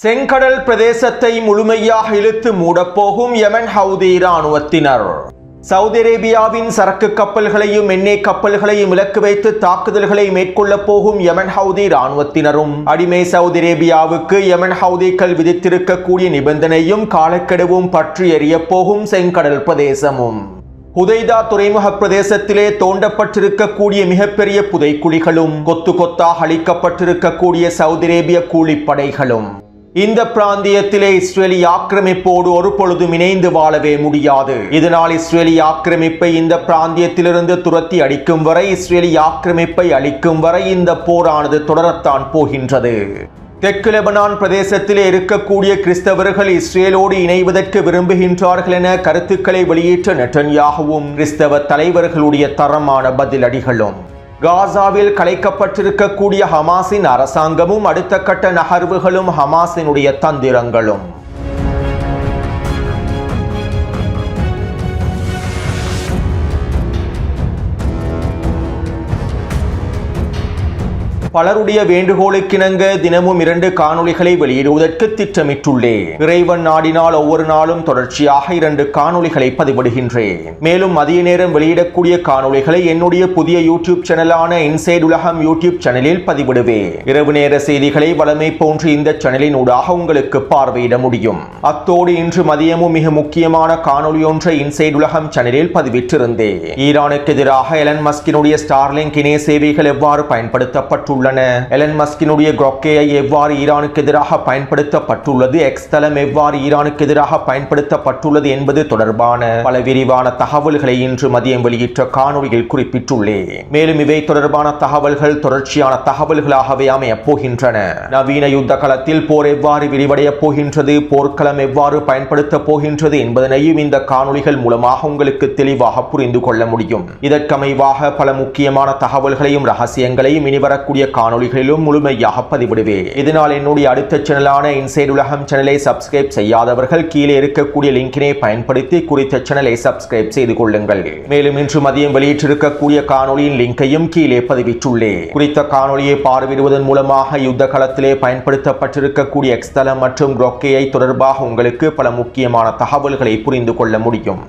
செங்கடல் பிரதேசத்தை முழுமையாக இழுத்து மூடப்போகும் யெமன் ஹவுதி இராணுவத்தினர். சவுதி அரேபியாவின் சரக்கு கப்பல்களையும் எண்ணெய் கப்பல்களையும் இலக்கு வைத்து தாக்குதல்களை மேற்கொள்ளப் போகும் யெமன் ஹவுதி இராணுவத்தினரும் அடிமை சவுதி அரேபியாவுக்கு யெமன் ஹவுதிகள் விதித்திருக்கக்கூடிய நிபந்தனையும் காலக்கெடுவும் பற்றி எறியப் போகும் செங்கடல் பிரதேசமும் ஹுதைதா துறைமுக பிரதேசத்திலே தோண்டப்பட்டிருக்கக்கூடிய மிகப்பெரிய புதைக்குழிகளும் கொத்து கொத்தாக அளிக்கப்பட்டிருக்கக்கூடிய சவுதி அரேபிய கூலிப்படைகளும் இந்த பிராந்தியத்திலே இஸ்ரேலிய ஆக்கிரமிப்போடு ஒரு பொழுதும் இணைந்து வாழவே முடியாது. இதனால் இஸ்ரேலிய ஆக்கிரமிப்பை இந்த பிராந்தியத்திலிருந்து துரத்தி அடிக்கும் வரை, இஸ்ரேலிய ஆக்கிரமிப்பை அளிக்கும் வரை இந்த போரானது தொடரத்தான் போகின்றது. தெற்கு லெபனான் பிரதேசத்திலே இருக்கக்கூடிய கிறிஸ்தவர்கள் இஸ்ரேலோடு இணைவதற்கு விரும்புகின்றார்கள் என கருத்துக்களை வெளியிட்ட நெட்டன்யாகுவும் கிறிஸ்தவ தலைவர்களுடைய தரமான பதிலடிகளும், காசாவில் கலைக்கப்பட்டிருக்கக்கூடிய ஹமாஸின் அரசாங்கமும் அடுத்த கட்ட நகர்வுகளும் ஹமாஸினுடைய தந்திரங்களும் பலருடைய வேண்டுகோளுக்கிணங்க தினமும் 2 காணொளிகளை வெளியிடுவதற்கு திட்டமிட்டுள்ளேன். இறைவன் நாடினால் ஒவ்வொரு நாளும் தொடர்ச்சியாக 2 காணொளிகளை பதிவிடுகின்றேன். மேலும் மதிய நேரம் வெளியிடக்கூடிய காணொளிகளை என்னுடைய புதிய யூடியூப் சேனலான இன்சைட் உலகம் யூடியூப் சேனலில் பதிவிடுவேன். இரவு நேர செய்திகளை வளமை போன்று இந்த சேனலின் ஊடாக உங்களுக்கு பார்வையிட முடியும். அத்தோடு இன்று மதியமும் மிக முக்கியமான காணொளி ஒன்றை இன்சைட் உலகம் சேனலில் பதிவிட்டிருந்தேன். ஈரானுக்கு எதிராக எலன் மஸ்கினுடைய ஸ்டார்லிங்க் இணைய சேவைகள் எவ்வாறு பயன்படுத்தப்பட்டுள்ளன, எலன் மஸ்கினுடைய கிராக்கேயை எவ்வாறு ஈரானுக்கு எதிராக பயன்படுத்தப்பட்டுள்ளது, எக்ஸ் தளம் எவ்வாறு ஈரானுக்கு எதிராக பயன்படுத்தப்பட்டுள்ளது என்பது தொடர்பான பல விரிவான தகவல்களை இன்று மதியம் வெளியிட்ட காணொளியில் குறிப்பிட்டுள்ளேன். மேலும் இவை தொடர்பான தகவல்கள் தொடர்ச்சியான தகவல்களாகவே அமையப் போகின்றன. நவீன யுத்த களத்தில் போர் எவ்வாறு விரிவடையப் போகின்றது, போர்க்களம் எவ்வாறு பயன்படுத்த போகின்றது என்பதனையும் இந்த காணொளிகள் மூலமாக உங்களுக்கு தெளிவாக புரிந்து கொள்ள முடியும். இதற்கமைவாக பல முக்கியமான தகவல்களையும் ரகசியங்களையும் இனிவரக்கூடிய காணொளிகளிலும் முழுமையாக பதிவிடுவேன். இதனால் என்னுடைய அடுத்த சேனலான இன்சைட் உலகம் சேனலை சப்ஸ்கிரைப் செய்யாதவர்கள் கீழே இருக்கக்கூடிய லிங்கினை பயன்படுத்தி குறித்த சேனலை சப்ஸ்கிரைப் செய்து கொள்ளுங்கள். மேலும் இன்று மதியம் வெளியிட்டிருக்கக்கூடிய காணொளியின் லிங்கையும் கீழே பதிவிட்டுள்ளேன். குறித்த காணொளியை பார்வையிடுவதன் மூலமாக யுத்த களத்திலே பயன்படுத்தப்பட்டிருக்கக்கூடிய எக்ஸ் தளம் மற்றும் கிராக்கேயை தொடர்பாக உங்களுக்கு பல முக்கியமான தகவல்களை புரிந்து கொள்ள முடியும்.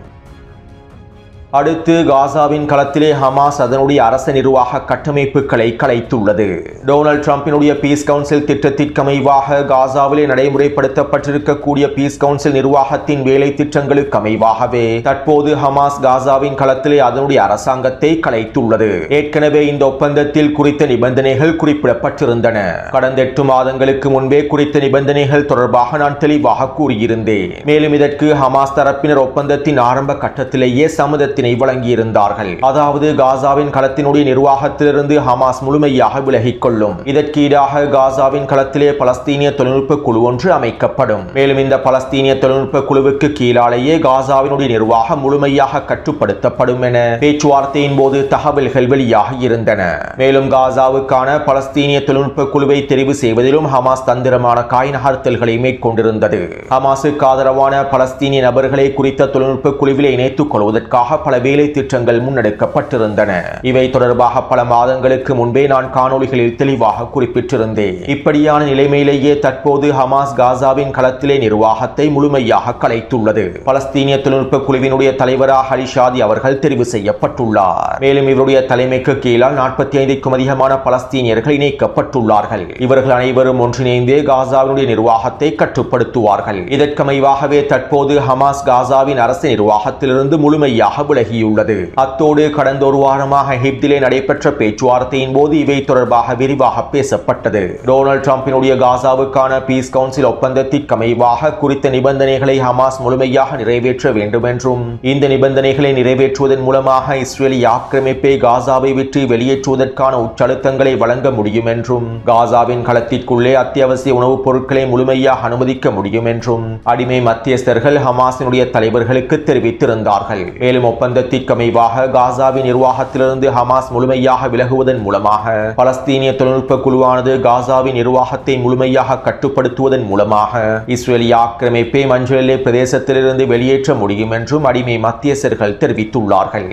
அடுத்து காசாவின் களத்திலே ஹமாஸ் அதனுடைய அரச நிர்வாக கட்டமைப்புகளை கலைத்துள்ளது. டொனால்ட் ட்ரம்பினுடைய பீஸ் கவுன்சில் திட்டத்திற்கமைவாக காசாவிலே நடைமுறைப்படுத்தப்பட்டிருக்கக்கூடிய பீஸ் கவுன்சில் நிர்வாகத்தின் வேலை திட்டங்களுக்கு அமைவாகவே தற்போது ஹமாஸ் காசாவின் களத்திலே அதனுடைய அரசாங்கத்தை கலைத்துள்ளது. ஏற்கனவே இந்த ஒப்பந்தத்தில் குறித்த நிபந்தனைகள் குறிப்பிடப்பட்டிருந்தன. கடந்த 8 மாதங்களுக்கு முன்பே குறித்த நிபந்தனைகள் தொடர்பாக நான் தெளிவாக கூறியிருந்தேன். மேலும் இதற்கு ஹமாஸ் தரப்பினர் ஒப்பந்தத்தின் ஆரம்ப கட்டத்திலேயே சம்மதத்தை வழங்கியிருந்தார்கள். அதாவது காசாவின் களத்தினுடைய நிர்வாகத்திலிருந்து ஹமாஸ் முழுமையாக விலகிக் கொள்ளும். இதற்கு ஈடாக காசாவின் களத்திலே பலஸ்தீனிய தொழில்நுட்ப குழு ஒன்று அமைக்கப்படும். மேலும் இந்த பலஸ்தீனிய தொழில்நுட்ப குழுவுக்கு கீழாலேயே காசாவினுடைய நிர்வாகம் முழுமையாக கட்டுப்படுத்தப்படும் என பேச்சுவார்த்தையின் போது தகவல்கள் வெளியாகி இருந்தன. மேலும் காசாவுக்கான பலஸ்தீனிய தொழில்நுட்ப குழுவை தெரிவு செய்வதிலும் ஹமாஸ் தந்திரமான காய் நகர்த்தல்களை மேற்கொண்டிருந்தது. ஹமாஸுக்கு ஆதரவான பலஸ்தீனிய நபர்களை குறித்த தொழில்நுட்ப குழுவிலே இணைத்துக் கொள்வதற்காக பல வேலை திட்டங்கள் முன்னெடுக்கப்பட்டிருந்தன. இவை தொடர்பாக பல மாதங்களுக்கு முன்பே நான் காணொளிகளில் தெளிவாக குறிப்பிட்டிருந்தேன். இப்படியான நிலைமையிலேயே தற்போது ஹமாஸ் காசாவின் களத்திலே நிர்வாகத்தை முழுமையாக கலைத்துள்ளது. பலஸ்தீனிய தொழில்நுட்ப குழுவினுடைய தலைவராக அலி ஷாதி அவர்கள் தெரிவு செய்யப்பட்டுள்ளார். மேலும் இவருடைய தலைமைக்கு கீழால் 45க்கும் அதிகமான பலஸ்தீனியர்கள் இணைக்கப்பட்டுள்ளார்கள். இவர்கள் அனைவரும் ஒன்றிணைந்தே காசாவினுடைய நிர்வாகத்தை கட்டுப்படுத்துவார்கள். இதற்கமைவாகவே தற்போது ஹமாஸ் காசாவின் அரசு நிர்வாகத்திலிருந்து முழுமையாக விலகியுள்ளது. அத்தோடு கடந்த ஒரு வாரமாக எகிப்திலே நடைபெற்ற பேச்சுவார்த்தையின் போது இவை தொடர்பாக விரிவாக பேசப்பட்டது. டொனால்ட் ட்ரம்பினுடைய காசாவுக்கான பீஸ் கவுன்சில் ஒப்பந்தத்திற்கு அமைவாக குறித்த நிபந்தனைகளை ஹமாஸ் முழுமையாக நிறைவேற்ற வேண்டும் என்றும், இந்த நிபந்தனைகளை நிறைவேற்றுவதன் மூலமாக இஸ்ரேலிய ஆக்கிரமிப்பை காசாவை விட்டு வெளியேற்றுவதற்கான உச்சழுத்தங்களை வழங்க முடியும் என்றும், காசாவின் களத்திற்குள்ளே அத்தியாவசிய உணவுப் பொருட்களை முழுமையாக அனுமதிக்க முடியும் என்றும் அடிமை மத்தியஸ்தர்கள் ஹமாஸினுடைய தலைவர்களுக்கு தெரிவித்திருந்தார்கள். மேலும் ஒப்பந்தத்திற்கமைவாக காசாவின் நிர்வாகத்திலிருந்து ஹமாஸ் முழுமையாக விலகுவதன் மூலமாக பலஸ்தீனிய தொழில்நுட்ப குழுவானது காசாவின் நிர்வாகத்தை முழுமையாக கட்டுப்படுத்துவதன் மூலமாக இஸ்ரேலிய ஆக்கிரமிப்பை மஞ்சள் எல்லை பிரதேசத்திலிருந்து வெளியேற்ற முடியும் என்றும் அடிமை மத்தியஸ்தர்கள் தெரிவித்துள்ளார்கள்.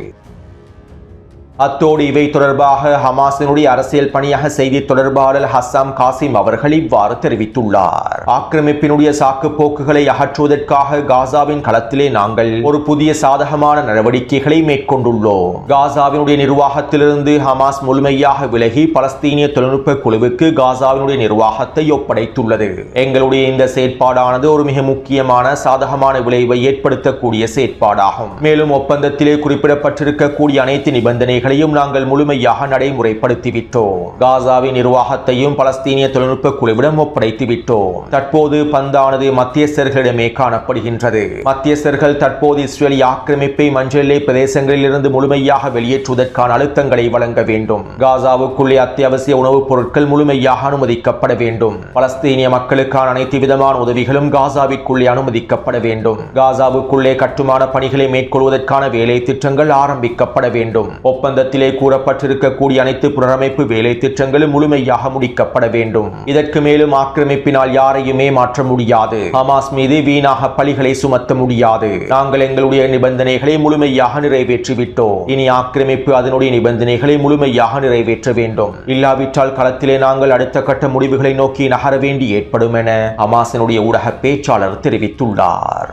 அத்தோடு இவை தொடர்பாக ஹமாஸினுடைய அரசியல் பணியக செய்தி தொடர்பாளர் ஹஸ்ஸாம் காசிம் அவர்கள் இவ்வாறு தெரிவித்துள்ளார். ஆக்கிரமிப்பினுடைய சாக்கு போக்குகளை அகற்றுவதற்காக காசாவின் களத்திலே நாங்கள் ஒரு புதிய சாதகமான நடவடிக்கைகளை மேற்கொண்டுள்ளோம். காசாவினுடைய நிர்வாகத்திலிருந்து ஹமாஸ் முழுமையாக விலகி பலஸ்தீனிய தொழில்நுட்ப குழுவுக்கு காசாவினுடைய நிர்வாகத்தை ஒப்படைத்துள்ளது. எங்களுடைய இந்த செயற்பாடானது ஒரு மிக முக்கியமான சாதகமான விளைவை ஏற்படுத்தக்கூடிய செயற்பாடாகும். மேலும் ஒப்பந்தத்திலே குறிப்பிடப்பட்டிருக்கக்கூடிய அனைத்து நிபந்தனைகளையும் நாங்கள் முழுமையாக நடைமுறைப்படுத்திவிட்டோம். காசாவின் நிர்வாகத்தையும் பலஸ்தீனிய தொழில்நுட்ப குழுவிடம் ஒப்படைத்துவிட்டோம். தற்போது பந்தானது மத்தியஸ்தர்களிடமே காணப்படுகின்றது. மத்தியஸ்தர்கள் தற்போது இஸ்ரேலிய ஆக்கிரமிப்பை மஞ்சள் எல்லை பிரதேசங்களில் இருந்து முழுமையாக வெளியேற்றுவதற்கான அழுத்தங்களை வழங்க வேண்டும். காசாவுக்குள்ளே அத்தியாவசிய உணவுப் பொருட்கள் முழுமையாக அனுமதிக்கப்பட வேண்டும். பலஸ்தீனிய மக்களுக்கான அனைத்து விதமான உதவிகளும் காசாவிற்குள்ளே அனுமதிக்கப்பட வேண்டும். காசாவுக்குள்ளே கட்டுமான பணிகளை மேற்கொள்வதற்கான வேலை திட்டங்கள் ஆரம்பிக்கப்பட வேண்டும். ஒப்பந்தத்திலே கூறப்பட்டிருக்கக்கூடிய அனைத்து புனரமைப்பு வேலை திட்டங்களும் முழுமையாக முடிக்கப்பட வேண்டும். இதற்கு மேலும் ஆக்கிரமிப்பினால் யாரையுமே மாற்ற முடியாது. ஹமாஸ் மீது வீணாக பழிகளை சுமத்த முடியாது. நாங்கள் எங்களுடைய நிபந்தனைகளை முழுமையாக நிறைவேற்றிவிட்டோம். இனி ஆக்கிரமிப்பு அதனுடைய நிபந்தனைகளை முழுமையாக நிறைவேற்ற வேண்டும். இல்லாவிட்டால் களத்திலே நாங்கள் அடுத்த கட்ட முடிவுகளை நோக்கி நகர வேண்டி ஏற்படும் என ஹமாஸினுடைய ஊடக பேச்சாளர் தெரிவித்துள்ளார்.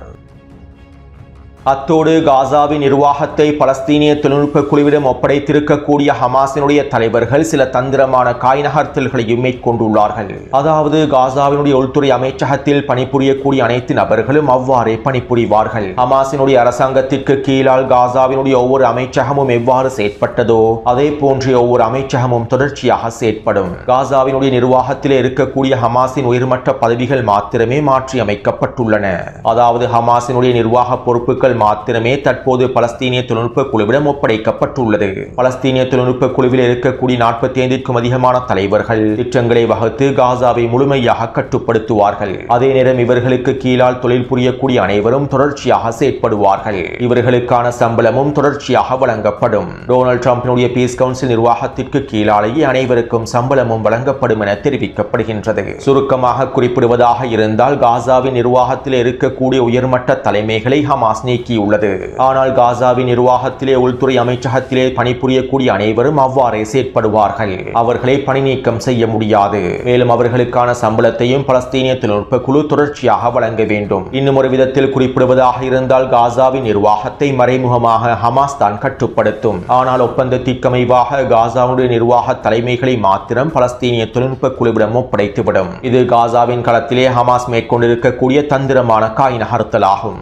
அத்தோடு காசாவின் நிர்வாகத்தை பலஸ்தீனிய தொழில்நுட்ப குழுவிடம் ஒப்படைத்திருக்கக்கூடிய ஹமாஸினுடைய தலைவர்கள் சில தந்திரமான காய் நகர்த்தல்களையும் மேற்கொண்டுள்ளார்கள். அதாவது காசாவினுடைய உள்துறை அமைச்சகத்தில் பணிபுரியக்கூடிய அனைத்து நபர்களும் அவ்வாறே பணிபுரிவார்கள். ஹமாஸினுடைய அரசாங்கத்திற்கு கீழால் காசாவினுடைய ஒவ்வொரு அமைச்சகமும் எவ்வாறு செயற்பட்டதோ அதே போன்ற ஒவ்வொரு அமைச்சகமும் தொடர்ச்சியாக செயற்படும். காசாவினுடைய நிர்வாகத்தில் இருக்கக்கூடிய ஹமாஸின் உயர்மட்ட பதவிகள் மாத்திரமே மாற்றி அமைக்கப்பட்டுள்ளன. அதாவது ஹமாஸினுடைய நிர்வாக பொறுப்புகள் மாத்திரமே தற்போது பலஸ்தீனிய தொழில்நுட்ப குழுவிடம் ஒப்படைக்கப்பட்டுள்ளது. பலஸ்தீனிய தொழில்நுட்ப குழுவில் இருக்கக்கூடிய 45க்கும் அதிகமான தலைவர்கள் திட்டங்களை வகுத்து காசாவை முழுமையாக கட்டுப்படுத்துவார்கள். அதே நேரம் இவர்களுக்கு கீழால் தொழில் புரியக்கூடிய அனைவரும் தொடர்ச்சியாக செயற்படுவார்கள். இவர்களுக்கான சம்பளமும் தொடர்ச்சியாக வழங்கப்படும். டொனால்ட் ட்ரம்பினுடைய பீஸ் கவுன்சில் நிர்வாகத்திற்கு கீழாலேயே அனைவருக்கும் சம்பளமும் வழங்கப்படும் என தெரிவிக்கப்படுகின்றது. சுருக்கமாக குறிப்பிடுவதாக இருந்தால் காசாவின் நிர்வாகத்தில் இருக்கக்கூடிய உயர்மட்ட தலைமைகளை ஹமாஸ் உள்ளது. ஆனால் காசாவின் நிர்வாகத்திலே உள்துறை அமைச்சகத்திலே பணிபுரியக்கூடிய அனைவரும் அவ்வாறே செயற்படுவார்கள். அவர்களை பணி நீக்கம் செய்ய முடியாது. மேலும் அவர்களுக்கான சம்பளத்தையும் பலஸ்தீனிய தொழில்நுட்ப குழு தொடர்ச்சியாக வழங்க வேண்டும். இன்னும் ஒரு விதத்தில் குறிப்பிடுவதாக இருந்தால் காசாவின் நிர்வாகத்தை மறைமுகமாக ஹமாஸ் தான் கட்டுப்படுத்தும். ஆனால் ஒப்பந்தத்திற்கமைவாக காசாவுடைய நிர்வாக தலைமைகளை மாத்திரம் பலஸ்தீனிய தொழில்நுட்ப குழுவிடம் ஒப்படைத்துவிடும். இது காசாவின் களத்திலே ஹமாஸ் மேற்கொண்டிருக்கக்கூடிய தந்திரமான காய் நகர்த்தலாகும்.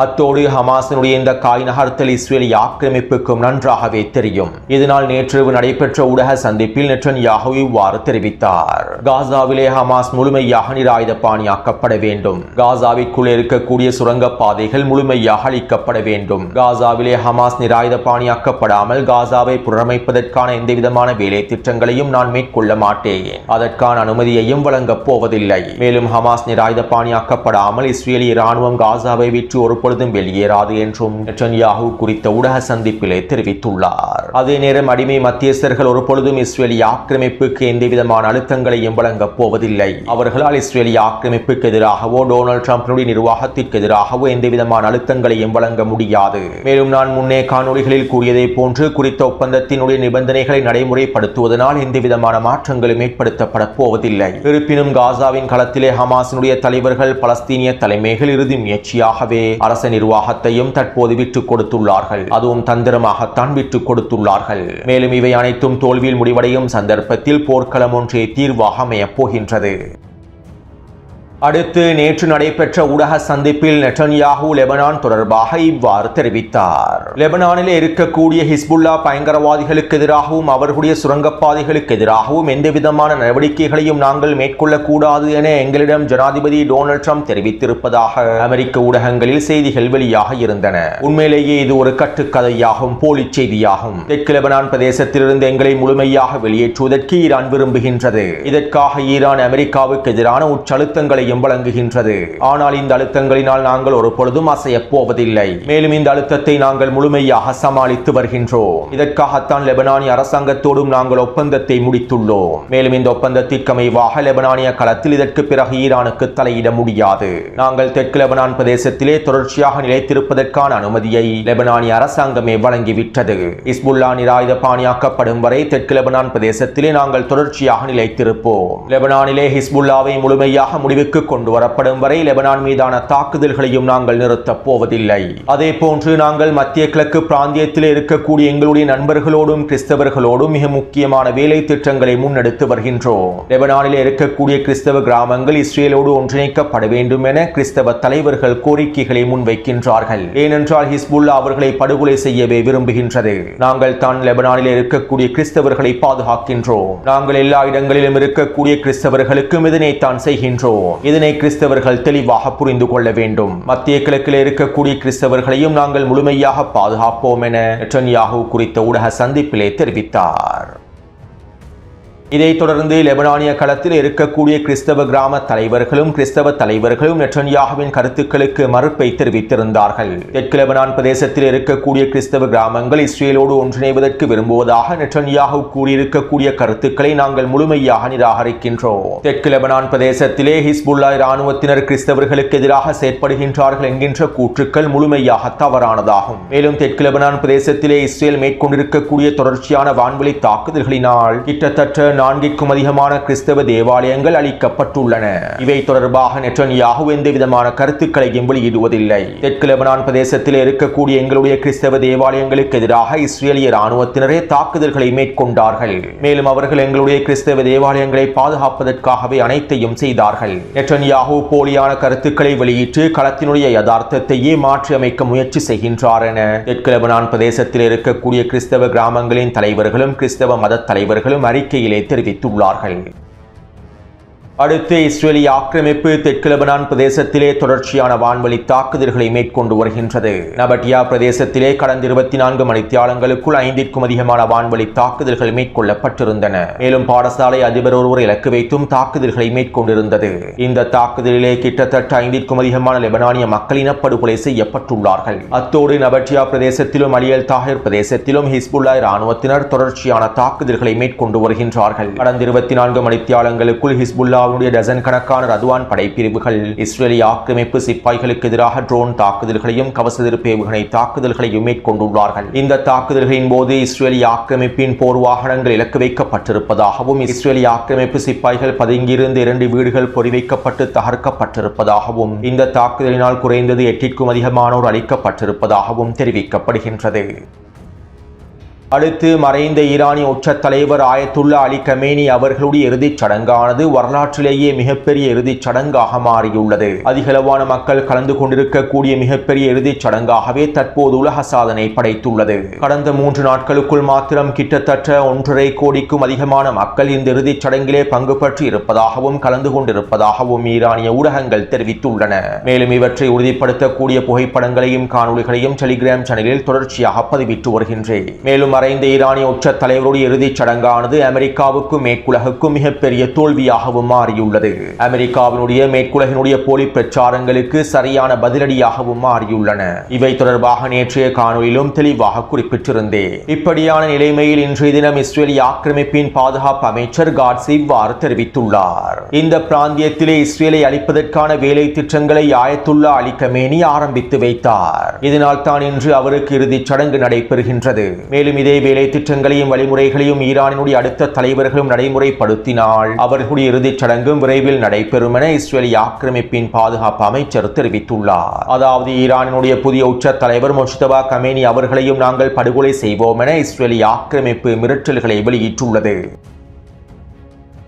அத்தோடு ஹமாஸினுடைய இந்த காய் நகர்த்தல் இஸ்ரேலிய ஆக்கிரமிப்புக்கும் நன்றாகவே தெரியும். இதனால் நேற்றிரவு நடைபெற்ற ஊடக சந்திப்பில் நெட்டன்யாஹு இவ்வாறு தெரிவித்தார். காசாவிலே ஹமாஸ் முழுமையாக நிராயுதபாணியாக்கப்பட வேண்டும். காசாவிற்குள் இருக்கக்கூடிய சுரங்க பாதைகள் முழுமையாக அளிக்கப்பட வேண்டும். காசாவிலே ஹமாஸ் நிராயுதபாணியாக்கப்படாமல் காசாவை புனரமைப்பதற்கான எந்தவிதமான வேலை திட்டங்களையும் நான் மேற்கொள்ள மாட்டேன். அதற்கான அனுமதியையும் வழங்கப் போவதில்லை. மேலும் ஹமாஸ் நிராயுதபாணியாக்கப்படாமல் இஸ்ரேலிய இராணுவம் காசாவை விற்று ஒரு பொழுதும் வெளியேறாது என்றும் நெட்டன்யாஹு குறித்த ஊடக சந்திப்பிலே தெரிவித்துள்ளார். அதே நேரம் அடிமை மத்தியஸ்தர்கள் ஒரு பொழுதும் இஸ்ரேலிய ஆக்கிரமிப்புக்கு எந்தவிதமான அழுத்தங்களையும் வழங்கப் போவதில்லை. அவர்களால் இஸ்ரேலிய ஆக்கிரமிப்புக்கு எதிராகவோ டொனால்ட் ட்ரம்பினுடைய நிர்வாகத்திற்கு எதிராகவோ எந்தவிதமான அழுத்தங்களையும் வழங்க முடியாது. மேலும் நான் முன்னே காணொளிகளில் கூறியதை போன்று குறித்த ஒப்பந்தத்தினுடைய நிபந்தனைகளை நடைமுறைப்படுத்துவதனால் எந்தவிதமான மாற்றங்களும் ஏற்படுத்தப்பட போவதில்லை. இருப்பினும் காசாவின் களத்திலே ஹமாஸினுடைய தலைவர்கள் பலஸ்தீனிய தலைமைகள் இறுதி முயற்சியாகவே அரச நிர்வாகத்தையும் தற்போது விட்டுக் கொடுத்துள்ளார்கள். அதுவும் தந்திரமாகத்தான் விட்டுக் கொடுத்துள்ளார்கள். மேலும் இவை அனைத்தும் தோல்வியில் முடிவடையும் சந்தர்ப்பத்தில் போர்க்களம் ஒன்றே தீர்வாக அமையப் போகின்றது. அடுத்து நேற்று நடைபெற்ற ஊடக சந்திப்பில் நெட்டன்யாஹு லெபனான் தொடர்பாக இவ்வாறு தெரிவித்தார். லெபனானில் இருக்கக்கூடிய ஹிஸ்புல்லா பயங்கரவாதிகளுக்கு எதிராகவும் அவர்களுடைய சுரங்கப்பாதைகளுக்கு எதிராகவும் எந்தவிதமான நடவடிக்கைகளையும் நாங்கள் மேற்கொள்ளக்கூடாது என எங்களிடம் ஜனாதிபதி டொனால்ட் ட்ரம்ப் தெரிவித்திருப்பதாக அமெரிக்க ஊடகங்களில் செய்திகள் வெளியாக இருந்தன. உண்மையிலேயே இது ஒரு கட்டுக்கதையாகும், போலி செய்தியாகும். தெற்கு லெபனான் பிரதேசத்திலிருந்து எங்களை முழுமையாக வெளியேற்றுவதற்கு ஈரான் விரும்புகின்றது. இதற்காக ஈரான் அமெரிக்காவுக்கு எதிரான உச்சழுத்தங்களை கருத்துக்களையும் வழங்குகின்றது. ஆனால் இந்த அழுத்தங்களினால் நாங்கள் ஒரு பொழுதும் அசையப் போவதில்லை. மேலும் இந்த அழுத்தத்தை நாங்கள் முழுமையாக சமாளித்து வருகின்றோம். இதற்காகத்தான் லெபனானிய அரசாங்கத்தோடும் நாங்கள் ஒப்பந்தத்தை முடித்துள்ளோம். மேலும் இந்த ஒப்பந்தத்திற்கு அமைவாக லெபனானிய களத்தில் இதற்கு பிறகு ஈரானுக்கு தலையிட முடியாது. நாங்கள் தெற்கு லெபனான் பிரதேசத்திலே தொடர்ச்சியாக நிலைத்திருப்பதற்கான அனுமதியை லெபனானிய அரசாங்கமே வழங்கிவிட்டது. ஹிஸ்புல்லா நிராயுத பாணியாக்கப்படும் வரை தெற்கு லெபனான் பிரதேசத்திலே நாங்கள் தொடர்ச்சியாக நிலைத்திருப்போம். லெபனானிலே ஹிஸ்புல்லாவை முழுமையாக முடிவுக்கு கொண்டு வரப்படும் வரை லெபனான் மீதான தாக்குதல்களையும் நாங்கள் நிறுத்தப் போவதில்லை. அதே போன்று நாங்கள் மத்திய கிழக்கு பிராந்தியத்தில் இருக்கக்கூடிய எங்களுடைய நண்பர்களோடும் கிறிஸ்தவர்களோடும் மிக முக்கியமான வேலை திட்டங்களை முன்னெடுத்து வருகின்றோம். லெபனானில் இருக்கக்கூடிய கிறிஸ்தவ கிராமங்கள் இஸ்ரேலோடு ஒன்றிணைக்கப்பட வேண்டும் என கிறிஸ்தவ தலைவர்கள் கோரிக்கைகளை முன்வைக்கின்றார்கள். ஏனென்றால் ஹிஸ்புல்லா அவர்களை படுகொலை செய்யவே விரும்புகின்றது. நாங்கள் தான் லெபனானில் இருக்கக்கூடிய கிறிஸ்தவர்களை பாதுகாக்கின்றோம். நாங்கள் எல்லா இடங்களிலும் இருக்கக்கூடிய கிறிஸ்தவர்களுக்கும் இதனை தான் செய்கின்றோம். இதனை கிறிஸ்தவர்கள் தெளிவாக புரிந்து கொள்ள வேண்டும். மத்திய கிழக்கில் இருக்கக்கூடிய கிறிஸ்தவர்களையும் நாங்கள் முழுமையாக பாதுகாப்போம் என நெட்டன்யாஹூ குறித்த ஊடக சந்திப்பிலே தெரிவித்தார். இதைத் தொடர்ந்து லெபனானிய களத்தில் இருக்கக்கூடிய கிறிஸ்தவ கிராம தலைவர்களும் கிறிஸ்தவ தலைவர்களும் நெட்டன்யாஹுவின் கருத்துக்களுக்கு மறுப்பை தெரிவித்திருந்தார்கள். தெற்கு லெபனான் பிரதேசத்தில் இருக்கக்கூடிய கிறிஸ்தவ கிராமங்கள் இஸ்ரேலோடு ஒன்றிணைவதற்கு விரும்புவதாக நெட்டன்யாஹூ கூறியிருக்கக்கூடிய கருத்துக்களை நாங்கள் முழுமையாக நிராகரிக்கின்றோம். தெற்கு லெபனான் பிரதேசத்திலே ஹிஸ்புல்லா இராணுவத்தினர் கிறிஸ்தவர்களுக்கு எதிராக செயற்படுகின்றார்கள் என்கின்ற கூற்றுக்கள் முழுமையாக தவறானதாகும். மேலும் தெற்கு லெபனான் பிரதேசத்திலே இஸ்ரேல் மேற்கொண்டிருக்கக்கூடிய தொடர்ச்சியான வான்வெளி தாக்குதல்களினால் கிட்டத்தட்ட 4க்கும் அதிகமான கிறிஸ்தவ தேவாலயங்கள் அழிக்கப்பட்டுள்ளன. இவை தொடர்பாக நெட்டன்யாஹூ எந்தவிதமான கருத்துக்களையும் வெளியிடுவதில்லை. தெற்கு லெபனான் பிரதேசத்தில் இருக்கக்கூடிய எங்களுடைய கிறிஸ்தவ தேவாலயங்களுக்கு எதிராக இஸ்ரேலிய இராணுவத்தினரே தாக்குதல்களை மேற்கொண்டார்கள். மேலும் அவர்கள் எங்களுடைய கிறிஸ்தவ தேவாலயங்களை பாதுகாப்பதற்காகவே அனைத்தையும் செய்தார்கள். நெட்டன்யாஹூ போலியான கருத்துக்களை வெளியிட்டு களத்தினுடைய யதார்த்தத்தையே மாற்றி அமைக்க முயற்சி செய்கின்றார் என தெற்கு லெபனான் பிரதேசத்தில் இருக்கக்கூடிய கிறிஸ்தவ கிராமங்களின் தலைவர்களும் கிறிஸ்தவ மத தலைவர்களும் அறிக்கையிலே தெரிவித்துள்ளார்கள். அடுத்து இஸ்ரேலிய ஆக்கிரமிப்பு தெற்கு லெபனான் பிரதேசத்திலே தொடர்ச்சியான வான்வெளி தாக்குதல்களை மேற்கொண்டு வருகின்றது. நபட்டியா பிரதேசத்திலே கடந்த 24 மணித்தியாலங்களுக்குள் 5க்கும் அதிகமான வான்வெளி தாக்குதல்கள் மேற்கொள்ளப்பட்டிருந்தன. மேலும் பாடசாலை அதிபர் ஒருவர் இலக்கு வைத்தும் தாக்குதல்களை மேற்கொண்டிருந்தது. இந்த தாக்குதலிலே கிட்டத்தட்ட 5க்கும் அதிகமான லெபனானிய மக்கள் இனப்படுகொலை செய்யப்பட்டுள்ளார்கள். அத்தோடு நபட்டியா பிரதேசத்திலும் அலியல் தாஹிர் பிரதேசத்திலும் ஹிஸ்புல்லா இராணுவத்தினர் தொடர்ச்சியான தாக்குதல்களை மேற்கொண்டு வருகின்றார்கள். கடந்த 24 மணித்தியாலங்களுக்குள் ஹிஸ்புல்லா டசன் கணக்கான ரதுவான் படைப்பிரிவுகள் இஸ்ரேலிய ஆக்கிரமிப்பு சிப்பாய்களுக்கு எதிராக ட்ரோன் தாக்குதல்களையும் கவச எதிர்ப்பு ஏவுகணை தாக்குதல்களையும் மேற்கொண்டுள்ளார்கள். இந்த தாக்குதல்களின் போது இஸ்ரேலிய ஆக்கிரமிப்பின் போர் வாகனங்கள் இலக்கு வைக்கப்பட்டிருப்பதாகவும் இஸ்ரேலிய ஆக்கிரமிப்பு சிப்பாய்கள் பதுங்கியிருந்த 2 வீடுகள் பொறிவைக்கப்பட்டு தகர்க்கப்பட்டிருப்பதாகவும் இந்த தாக்குதலினால் குறைந்தது 8க்கும் அதிகமானோர் அளிக்கப்பட்டிருப்பதாகவும் தெரிவிக்கப்படுகின்றது. அடுத்து மறைந்த ஈரானிய உச்ச தலைவர் ஆயத்துல்லா அலி கமேனி அவர்களுடைய இறுதிச் சடங்கானது வரலாற்றிலேயே மிகப்பெரிய இறுதிச் சடங்காக மாறியுள்ளது. அதிகளவான மக்கள் கலந்து கொண்டிருக்கக்கூடிய மிகப்பெரிய இறுதிச் சடங்காகவே தற்போது உலக சாதனை படைத்துள்ளது. கடந்த 3 நாட்களுக்குள் மாத்திரம் கிட்டத்தட்ட 1.5 கோடிக்கும் அதிகமான மக்கள் இந்த இறுதிச் சடங்கிலே பங்கு பற்றி இருப்பதாகவும் கலந்து கொண்டிருப்பதாகவும் ஈரானிய ஊடகங்கள் தெரிவித்துள்ளன. மேலும் இவற்றை உறுதிப்படுத்தக்கூடிய புகைப்படங்களையும் காணொலிகளையும் டெலிகிராம் சேனலில் தொடர்ச்சியாக பதிவிட்டு வருகின்றேன். மேலும் மறைந்த ஈரானிய உச்ச தலைவருடைய இறுதிச் சடங்கானது அமெரிக்காவுக்கும் மேற்குலகுக்கும் மிகப்பெரிய தோல்வியாகவும் மாறியுள்ளது. அமெரிக்காவினுடைய மேற்குலகினுடைய போலி பிரச்சாரங்களுக்கு சரியான பதிலடியாகவும் மாறியுள்ளன. இவை தொடர்பாக நேற்றைய காணொலியிலும் தெளிவாக குறிப்பிட்டிருந்தேன். இப்படியான நிலைமையில் இன்றைய தினம் இஸ்ரேலிய ஆக்கிரமிப்பின் பாதுகாப்பு அமைச்சர் காட்ஸ் இவ்வாறு தெரிவித்துள்ளார். இந்த பிராந்தியத்திலே இஸ்ரேலை அழிப்பதற்கான வேலை திட்டங்களை ஆயத்துல்லா அலி கமேனி ஆரம்பித்து வைத்தார். இதனால் தான் இன்று அவருக்கு இறுதிச் சடங்கு நடைபெறுகின்றது. மேலும் இதே வேலை திட்டங்களையும் வழிமுறைகளையும் ஈரானினுடைய அடுத்த தலைவர்களும் நடைமுறைப்படுத்தினால் அவர்களுடைய இறுதிச் சடங்கும் விரைவில் நடைபெறும் என இஸ்ரேலிய ஆக்கிரமிப்பின் பாதுகாப்பு அமைச்சர் தெரிவித்துள்ளார். அதாவது ஈரானினுடைய புதிய உச்ச தலைவர் முஜ்தபா கமேனி அவர்களையும் நாங்கள் படுகொலை செய்வோம் என இஸ்ரேலிய ஆக்கிரமிப்பு மிரட்டல்களை வெளியிட்டுள்ளது.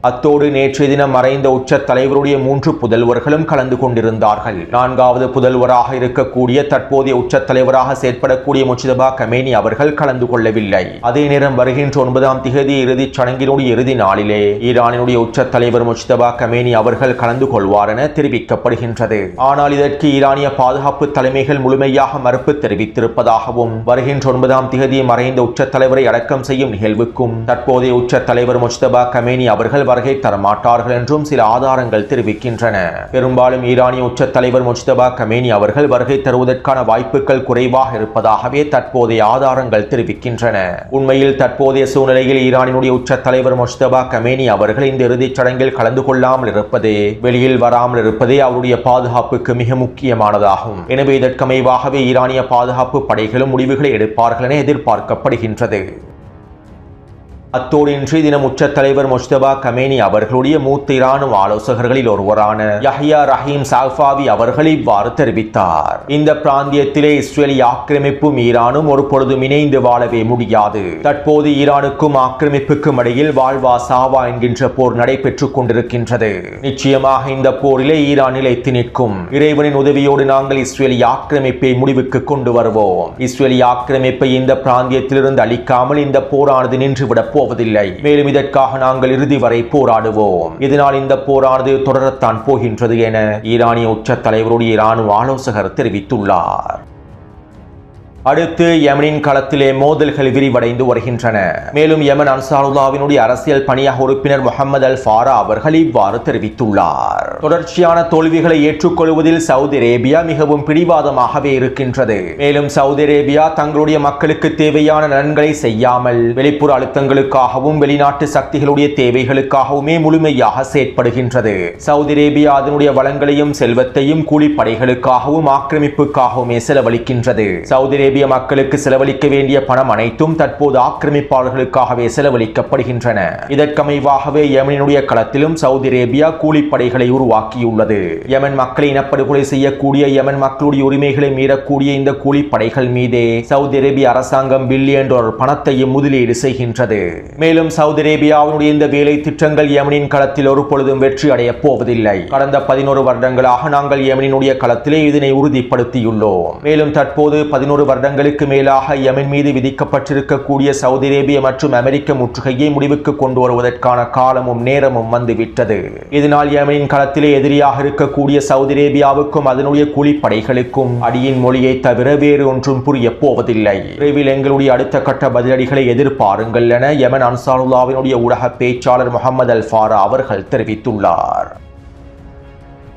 அத்தோடு நேற்றைய தினம் மறைந்த உச்ச தலைவருடைய 3 புதல்வர்களும் கலந்து கொண்டிருந்தார்கள். 4வது புதல்வராக இருக்கக்கூடிய தற்போதைய உச்ச தலைவராக செயற்படக்கூடிய முஜ்தபா கமேனி அவர்கள் கலந்து கொள்ளவில்லை. அதே நேரம் வருகின்ற 9ஆம் திகதி இறுதிச் சடங்கினுடைய இறுதி நாளிலே ஈரானினுடைய உச்ச தலைவர் முஜ்தபா கமேனி அவர்கள் கலந்து கொள்வார் என தெரிவிக்கப்படுகின்றது. ஆனால் இதற்கு ஈரானிய பாதுகாப்பு தலைமைகள் முழுமையாக மறுப்பு தெரிவித்திருப்பதாகவும் வருகின்ற 9ஆம் திகதி மறைந்த உச்ச தலைவரை அடக்கம் செய்யும் நிகழ்வுக்கும் தற்போதைய உச்ச தலைவர் முஜ்தபா கமேனி அவர்கள் வருகை தரமாட்டார்கள் என்றும் சில ஆதாரங்கள் தெரிவிக்கின்றன. பெரும்பாலும் ஈரானிய உச்ச தலைவர் முஜ்தபா கமேனி அவர்கள் வருகை தருவதற்கான வாய்ப்புகள் குறைவாக இருப்பதாகவே தற்போதைய ஆதாரங்கள் தெரிவிக்கின்றன. உண்மையில் தற்போதைய சூழ்நிலையில் ஈரானினுடைய உச்ச தலைவர் முஜ்தபா கமேனி அவர்கள் இந்த இறுதிச் சடங்கில் கலந்து கொள்ளாமல் இருப்பதே, வெளியில் வராமல் இருப்பதே அவருடைய பாதுகாப்புக்கு மிக முக்கியமானதாகும். எனவே இதற்கமைவாகவே ஈரானிய பாதுகாப்பு படைகளும் முடிவுகளை எடுப்பார்கள் என எதிர்பார்க்கப்படுகின்றது. அத்தோடு இன்றைய தினம் உச்ச தலைவர் முஜ்தபா கமேனி அவர்களுடைய மூத்த இராணுவ ஆலோசகர்களில் ஒருவரான யஹ்யா ரஹீம் சாஃபாவி அவர்கள் இவ்வாறு தெரிவித்தார். இந்த பிராந்தியத்திலே இஸ்ரேலிய ஆக்கிரமிப்பும் ஈரானும் ஒரு பொழுதும் இணைந்து வாழவே முடியாது. தற்போது ஈரானுக்கும் ஆக்கிரமிப்புக்கும் இடையில் வாழ்வா சாவா என்கின்ற போர் நடைபெற்றுக் கொண்டிருக்கின்றது. நிச்சயமாக இந்த போரிலே ஈரான் நிலைத்து நிற்கும். இறைவனின் உதவியோடு நாங்கள் இஸ்ரேலிய ஆக்கிரமிப்பை முடிவுக்கு கொண்டு வருவோம். இஸ்ரேலிய ஆக்கிரமிப்பை இந்த பிராந்தியத்திலிருந்து அளிக்காமல் இந்த போரானது நின்றுவிட போவதில்லை. மேலும் இதற்காக நாங்கள் இறுதி வரை போராடுவோம். இதனால் இந்த போரானது தொடரத்தான் போகின்றது என ஈரானிய உச்ச தலைவருடைய இராணுவ ஆலோசகர் தெரிவித்துள்ளார். அடுத்து யமனின் களத்திலே மோதல்கள் விரிவடைந்து வருகின்றன. மேலும் யமன் அன்சாருல்லாவினுடைய அரசியல் பணியாக உறுப்பினர் முகமது அல் ஃபாரா அவர்கள் இவ்வாறு தெரிவித்துள்ளார். தொடர்ச்சியான தோல்விகளை ஏற்றுக்கொள்வதில் சவுதி அரேபியா மிகவும் பிடிவாதமாகவே இருக்கின்றது. மேலும் சவுதி அரேபியா தங்களுடைய மக்களுக்கு தேவையான நலன்களை செய்யாமல் வெளிப்புற அழுத்தங்களுக்காகவும் வெளிநாட்டு சக்திகளுடைய தேவைகளுக்காகவுமே முழுமையாக செயற்படுகின்றது. சவுதி அரேபியா அதனுடைய வளங்களையும் செல்வத்தையும் கூலிப்படைகளுக்காகவும் ஆக்கிரமிப்புக்காகவுமே செலவழிக்கின்றது. சவுதி அரேபிய மக்களுக்கு செலவழிக்க வேண்டிய பணம் அனைத்தும் தற்போது ஆக்கிரமிப்பாளர்களுக்காகவே செலவழிக்கப்படுகின்றன. இதற்கமைவாகவே யமனினுடைய களத்திலும் சவுதி அரேபியா கூலிப்படைகளை உருவாக்கியுள்ளது. யமன் மக்களை இனப்படுகொலை செய்யக்கூடிய, யமன் மக்களுடைய உரிமைகளை மீறக்கூடிய இந்த கூலிப்படைகள் மீதே சவுதி அரேபிய அரசாங்கம் பில்லியன் டாலர் பணத்தையும் முதலீடு செய்கின்றது. மேலும் சவுதி அரேபியாவினுடைய இந்த வேலை திட்டங்கள் யமனின் களத்தில் ஒரு பொழுதும் வெற்றி அடைய போவதில்லை. கடந்த 11 வருடங்களாக நாங்கள் யமனினுடைய களத்திலே இதனை உறுதிப்படுத்தியுள்ளோம். மேலும் தற்போது 11 வருடங்களுக்கு மேலாக யமன் மீது விதிக்கப்பட்டிருக்கக்கூடிய சவுதி அரேபிய மற்றும் அமெரிக்க முற்றுகையை முடிவுக்கு கொண்டு வருவதற்கான காலமும் நேரமும் வந்துவிட்டது. இதனால் யமனின் களத்திலே எதிரியாக இருக்கக்கூடிய சவுதி அரேபியாவுக்கும் அதனுடைய கூலிப்படைகளுக்கும் அடியின் மொழியை தவிர வேறு ஒன்றும் புரிய போவதில்லை. விரைவில் எங்களுடைய அடுத்த கட்ட பதிலடிகளை எதிர்பாருங்கள் என யமன் அன்சாருல்லாவினுடைய ஊடக பேச்சாளர் முகமது அல் ஃபாரா அவர்கள் தெரிவித்துள்ளார்.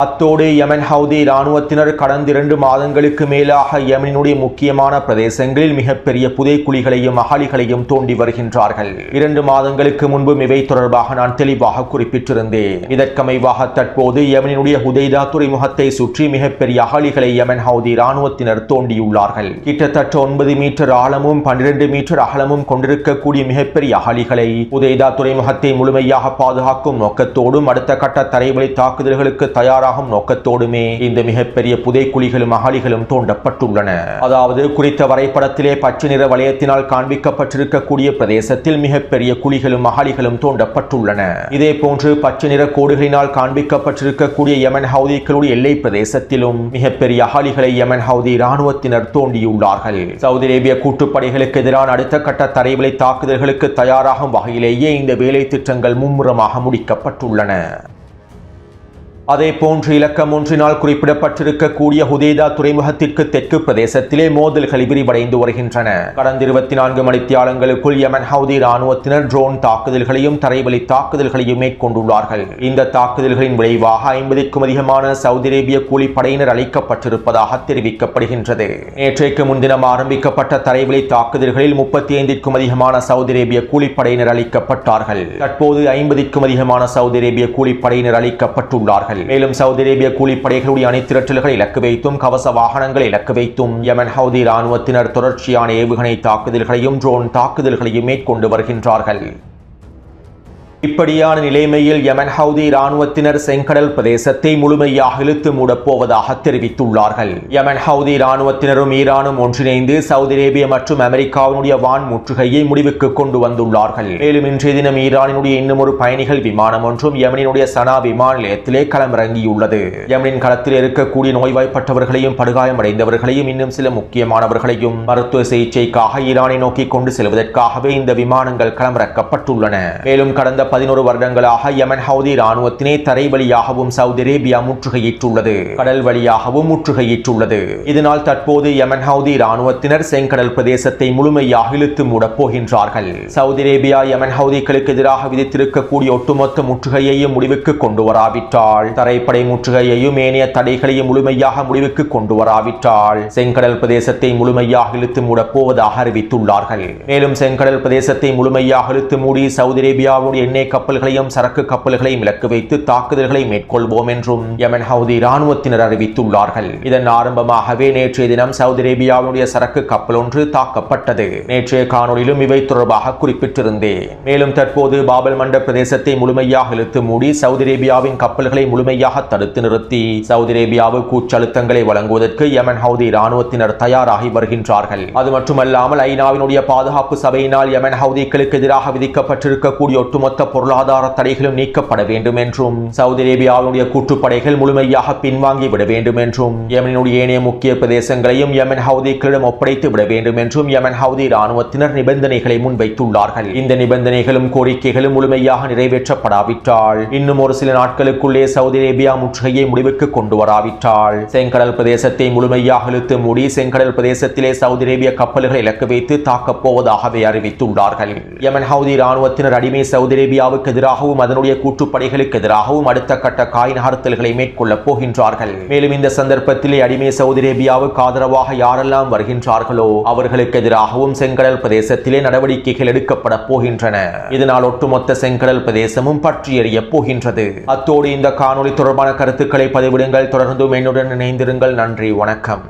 அத்தோடு யமன் ஹவுதி இராணுவத்தினர் கடந்த 2 மாதங்களுக்கு மேலாக யமனினுடைய முக்கியமான பிரதேசங்களில் மிகப்பெரிய புதைக்குழிகளையும் அகழிகளையும் தோண்டி வருகின்றார்கள். 2 மாதங்களுக்கு முன்பு இவை தொடர்பாக நான் தெளிவாக குறிப்பிட்டிருந்தேன். இதற்கமைவாக தற்போது யமனினுடைய ஹுதைதா துறைமுகத்தை சுற்றி மிகப்பெரிய அகழிகளை யமன் ஹவுதி இராணுவத்தினர் தோண்டியுள்ளார்கள். கிட்டத்தட்ட 9 மீட்டர் ஆழமும் 12 மீட்டர் அகலமும் கொண்டிருக்கக்கூடிய மிகப்பெரிய அகழிகளை ஹுதைதா துறைமுகத்தை முழுமையாக பாதுகாக்கும் நோக்கத்தோடும் அடுத்த கட்ட தரைவழி தாக்குதல்களுக்கு தயாராக நோக்கத்தோடுமே இந்த மிகப்பெரிய புதைக்குழிகளும் அகழிகளும் தோண்டப்பட்டுள்ளன. அதாவது குறித்த வரைபடத்திலே பச்சை நிற வளையத்தினால் காண்பிக்கப்பட்டிருக்கக்கூடிய பிரதேசத்தில் மிகப்பெரிய குழிகளும் அகழிகளும் தோண்டப்பட்டுள்ளன. இதே போன்று பச்சை நிற கோடுகளினால் காண்பிக்கப்பட்டிருக்கக்கூடிய யமன் ஹவுதிகளுடைய எல்லை பிரதேசத்திலும் மிகப்பெரிய அகழிகளை யமன் ஹவுதி இராணுவத்தினர் தோண்டியுள்ளார்கள். சவுதி அரேபிய கூட்டுப்படைகளுக்கு எதிரான அடுத்த கட்ட தரைவழி தாக்குதல்களுக்கு தயாராகும் வகையிலேயே இந்த வேலை திட்டங்கள் மும்முரமாக முடிக்கப்பட்டுள்ளன. அதே போன்று இலக்கம் 1 குறிப்பிடப்பட்டிருக்கக்கூடிய ஹுதைதா துறைமுகத்திற்கு தெற்கு பிரதேசத்திலே மோதல்கள் விரிவடைந்து வருகின்றன. கடந்த 24 மணித்தியாலங்களுக்குள் யமன் ஹவுதி இராணுவத்தினர் ட்ரோன் தாக்குதல்களையும் தரைவழி தாக்குதல்களையும் மேற்கொண்டுள்ளார்கள். இந்த தாக்குதல்களின் விளைவாக 50க்கும் அதிகமான சவுதி அரேபிய கூலிப்படையினர் அளிக்கப்பட்டிருப்பதாக தெரிவிக்கப்படுகின்றது. நேற்றைக்கு முன்தினம் ஆரம்பிக்கப்பட்ட தரைவழி தாக்குதல்களில் 35க்கும் அதிகமான சவுதி அரேபிய கூலிப்படையினர் அளிக்கப்பட்டார்கள். தற்போது 50க்கும் அதிகமான சவுதி அரேபிய கூலிப்படையினர் அளிக்கப்பட்டுள்ளார்கள். மேலும் சவுதி அரேபிய கூலிப்படைகளுடைய அணிதிரட்டல்களை இலக்கு வைத்தும் கவச வாகனங்களை இலக்கு வைத்தும் யமன் ஹவுதி இராணுவத்தினர் தொடர்ச்சியான ஏவுகணை தாக்குதல்களையும் ட்ரோன் தாக்குதல்களையும் மேற்கொண்டு வருகின்றார்கள். இப்படியான நிலைமையில் யமன் ஹவுதி இராணுவத்தினர் செங்கடல் பிரதேசத்தை முழுமையாக இழுத்து மூடப்போவதாக தெரிவித்துள்ளார்கள். யமன் ஹவுதி இராணுவத்தினரும் ஈரானும் ஒன்றிணைந்து சவுதி அரேபியா மற்றும் அமெரிக்காவினுடைய வான் முற்றுகையை முடிவுக்கு கொண்டு வந்துள்ளார்கள். மேலும் இன்றைய தினம் ஈரானினுடைய இன்னும் ஒரு பயணிகள் விமானம் ஒன்றும் யமனினுடைய சனா விமான நிலையத்திலே களமிறங்கியுள்ளது. யமனின் களத்தில் இருக்கக்கூடிய நோய்வாய்ப்பட்டவர்களையும் படுகாயமடைந்தவர்களையும் இன்னும் சில முக்கியமானவர்களையும் மருத்துவ சிகிச்சைக்காக ஈரானை நோக்கி கொண்டு செல்வதற்காகவே இந்த விமானங்கள் களமிறக்கப்பட்டுள்ளன. மேலும் கடந்த 11 வருடங்களாக யமன் ஹவுதி ராணுவத்தினை தரை வழியாகவும் சவுதி அரேபியா முற்றுகையிட்டுள்ளது, கடல் வழியாகவும் முற்றுகையிட்டுள்ளது. இதனால் தற்போது யமன் ஹவுதி ராணுவத்தினர் செங்கடல் பிரதேசத்தை முழுமையாக இழுத்து மூடப் போகின்றார்கள். சவுதி அரேபியா யமன் ஹவுதிகளுக்கு எதிராக விதித்திருக்கக்கூடிய ஒட்டுமொத்த முற்றுகையையும் முடிவுக்கு கொண்டு வராவிட்டால், தரைப்படை முற்றுகையையும் ஏனைய தடைகளையும் முழுமையாக முடிவுக்கு கொண்டு வராவிட்டால் செங்கடல் பிரதேசத்தை முழுமையாக இழுத்து மூடப் போவதாக அறிவித்துள்ளார்கள். மேலும் செங்கடல் பிரதேசத்தை முழுமையாக இழுத்து மூடி சவுதி அரேபியாவுடைய எண்ணெய் கப்பல்களையும் சரக்கு கப்பல்களையும் இலக்கு வைத்து தாக்குதல்களை மேற்கொள்வோம் என்றும் யமன் ஹவுதி ராணுவத்தினர் அறிவித்துள்ளார்கள். இதன் ஆரம்பமாகவே நேற்றைய தினம் சவுதி அரேபியாவுடைய சரக்கு கப்பல் ஒன்று தாக்கப்பட்டது. நேற்றைய காணொலியிலும் இவை தொடர்பாக குறிப்பிட்டிருந்தேன். மேலும் தற்போது பாபல் மண்ட பிரதேசத்தை முழுமையாக இழுத்து மூடி சவுதி அரேபியாவின் கப்பல்களை முழுமையாக தடுத்து நிறுத்தி சவுதி அரேபியாவுக்கு உச்சழுத்தங்களை வழங்குவதற்கு யமன் ஹவுதி ராணுவத்தினர் தயாராகி வருகின்றார்கள். அது மட்டுமல்லாமல் ஐநாவினுடைய பாதுகாப்பு சபையினால் யமன் ஹவுதிகளுக்கு எதிராக விதிக்கப்பட்டிருக்கக்கூடிய ஒட்டுமொத்த பொருளாதார தடைகளும் நீக்கப்பட வேண்டும் என்றும் சவுதி அரேபியாவுடைய கூட்டுப்படைகள் முழுமையாக பின்வாங்கி விட வேண்டும் என்றும் யமனுடைய ஏனைய முக்கிய பிரதேசங்களையும் யமன் ஹவுதிகளிடம் ஒப்படைத்து விட வேண்டும் என்றும் யமன் ஹவுதி ராணுவத்தினர் நிபந்தனைகளை முன்வைத்துள்ளார்கள். இந்த நிபந்தனைகளும் கோரிக்கைகளும் முழுமையாக நிறைவேற்றப்படாவிட்டால் இன்னும் ஒரு சில நாட்களுக்குள்ளே சவுதி அரேபியா முற்றுகையை முடிவுக்கு கொண்டு வராவிட்டால் செங்கடல் பிரதேசத்தை முழுமையாக இழுத்து மூடி செங்கடல் பிரதேசத்திலே சவுதி அரேபிய கப்பல்களை இலக்கு வைத்து தாக்கப் போவதாகவே அறிவித்துள்ளார்கள். யமன் ஹவுதி ராணுவத்தினர் அடிமை சவுதி அரேபியாவுக்கு எதிராகவும் அதனுடைய கூட்டுப்படைகளுக்கு எதிராகவும் அடுத்த கட்ட காய் நகர்த்தல்களை மேற்கொள்ளப் போகின்றார்கள். மேலும் இந்த சந்தர்ப்பத்திலே அடிமை சவுதி அரேபியாவுக்கு ஆதரவாக யாரெல்லாம் வருகின்றார்களோ அவர்களுக்கு எதிராகவும் செங்கடல் பிரதேசத்திலே நடவடிக்கைகள் எடுக்கப்பட போகின்றன. இதனால் ஒட்டுமொத்த செங்கடல் பிரதேசமும் பற்றி எறிய போகின்றது. அத்தோடு இந்த காணொலி தொடர்பான கருத்துக்களை பதிவிடுங்கள். தொடர்ந்தும் என்னுடன் இணைந்திருங்கள். நன்றி, வணக்கம்.